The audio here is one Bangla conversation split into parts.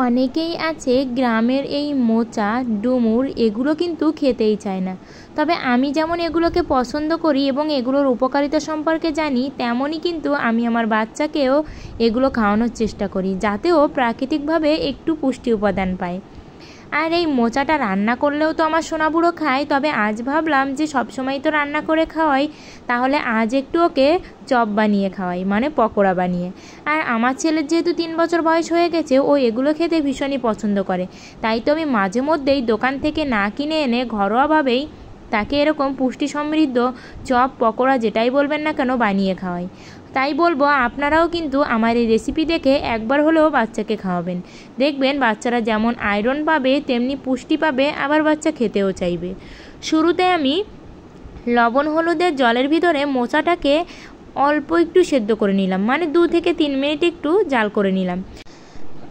অনেকেই আছে গ্রামের এই মোচা ডুমুর এগুলো কিন্তু খেতেই চায় না। তবে আমি যেমন এগুলোকে পছন্দ করি এবং এগুলোর উপকারিতা সম্পর্কে জানি, তেমনই কিন্তু আমি আমার বাচ্চাকেও এগুলো খাওয়ানোর চেষ্টা করি, যাতে ও প্রাকৃতিকভাবে একটু পুষ্টি উপাদান পায়। আর এই মোচাটা রান্না করলেও তো আমার সোনাবুড়ো খায়, তবে আজ ভাবলাম যে সবসময় তো রান্না করে খাওয়াই, তাহলে আজ একটু ওকে চপ বানিয়ে খাওয়াই, মানে পকোড়া বানিয়ে। আর আমার ছেলের যেহেতু 3 বছর বয়স হয়ে গেছে, ও এগুলো খেতে ভীষণই পছন্দ করে, তাই তো আমি মাঝে মধ্যেই দোকান থেকে না কিনে এনে ঘরোয়াভাবেই তাকে এরকম পুষ্টি সমৃদ্ধ চপ পকোড়া যেটাই বলবেন না কেন বানিয়ে খাওয়াই। তাই বলবো আপনারাও কিন্তু আমার এই রেসিপি দেখে একবার হলেও বাচ্চাকে খাওয়াবেন। দেখবেন বাচ্চারা যেমন আয়রন পাবে তেমনি পুষ্টি পাবে, আবার বাচ্চা খেতেও চাইবে। শুরুতে আমি লবণ হলুদের জলের ভিতরে মোচাটাকে অল্প একটু সেদ্ধ করে নিলাম, মানে 2 থেকে 3 মিনিট একটু জাল করে নিলাম।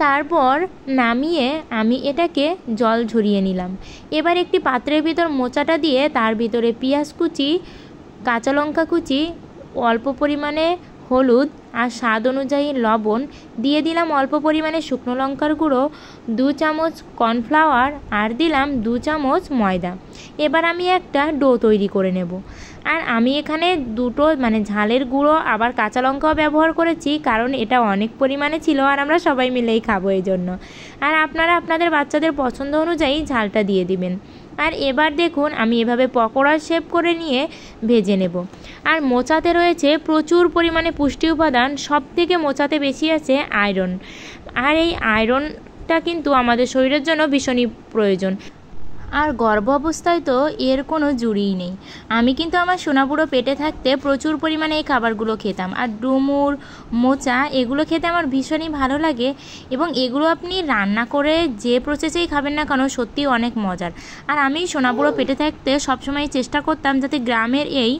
তারপর নামিয়ে আমি এটাকে জল ঝরিয়ে নিলাম। এবার একটি পাত্রের ভিতর মোচাটা দিয়ে তার ভিতরে পেঁয়াজ কুচি, কাঁচা লঙ্কা কুচি, অল্প পরিমাণে হলুদ আর স্বাদ অনুযায়ী লবণ দিয়ে দিলাম, অল্প পরিমাণে শুকনো লঙ্কার গুঁড়ো, 2 চামচ কর্নফ্লাওয়ার আর দিলাম 2 চামচ ময়দা। এবার আমি একটা ডো তৈরি করে নেব। আর আমি এখানে দুটো মানে ঝালের গুঁড়ো আবার কাঁচা লঙ্কাও ব্যবহার করেছি, কারণ এটা অনেক পরিমাণে ছিল আর আমরা সবাই মিলেই খাবো এই জন্য। আর আপনারা আপনাদের বাচ্চাদের পছন্দ অনুযায়ী ঝালটা দিয়ে দিবেন। আর এবার দেখুন আমি এভাবে পকোড়ার শেপ করে নিয়ে ভেজে নেব। আর মোচাতে রয়েছে প্রচুর পরিমাণে পুষ্টি উপাদান, সবথেকে মোচাতে বেশি আছে আয়রন। আর এই আয়রনটা কিন্তু আমাদের শরীরের জন্য ভীষণই প্রয়োজন। আর গর্ভ অবস্থায় তো এর কোনো জুড়িই নেই। আমি কিন্তু আমার সোনাবুড়ো পেটে থাকতে প্রচুর পরিমাণে এই খাবারগুলো খেতাম। আর ডুমুর মোচা এগুলো খেতে আমার ভীষণই ভালো লাগে, এবং এগুলো আপনি রান্না করে যে প্রসেসেই খাবেন না কেন সত্যিই অনেক মজার। আর আমি সোনাবুড়ো পেটে থাকতে সবসময় চেষ্টা করতাম যাতে গ্রামের এই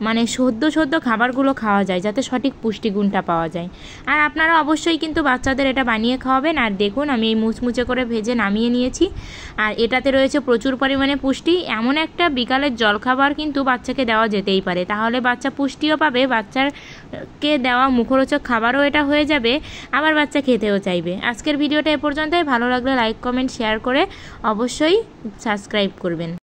মানে সদ্য খাবারগুলো খাওয়া যায়, যাতে সঠিক পুষ্টিগুণটা পাওয়া যায়। আর আপনারা অবশ্যই কিন্তু বাচ্চাদের এটা বানিয়ে খাওয়াবেন। আর দেখুন আমি এই মুচমুচে করে ভেজে নামিয়ে নিয়েছি। আর এটাতে রয়েছে প্রচুর পরিমাণে পুষ্টি। এমন একটা বিকালের জলখাবার কিন্তু বাচ্চাকে দেওয়া যেতেই পারে, তাহলে বাচ্চা পুষ্টিও পাবে, বাচ্চাকে দেওয়া মুখরোচক খাবারও এটা হয়ে যাবে, আবার বাচ্চা খেতেও চাইবে। আজকের ভিডিওটা এ পর্যন্তই। ভালো লাগলে লাইক কমেন্ট শেয়ার করে অবশ্যই সাবস্ক্রাইব করবেন।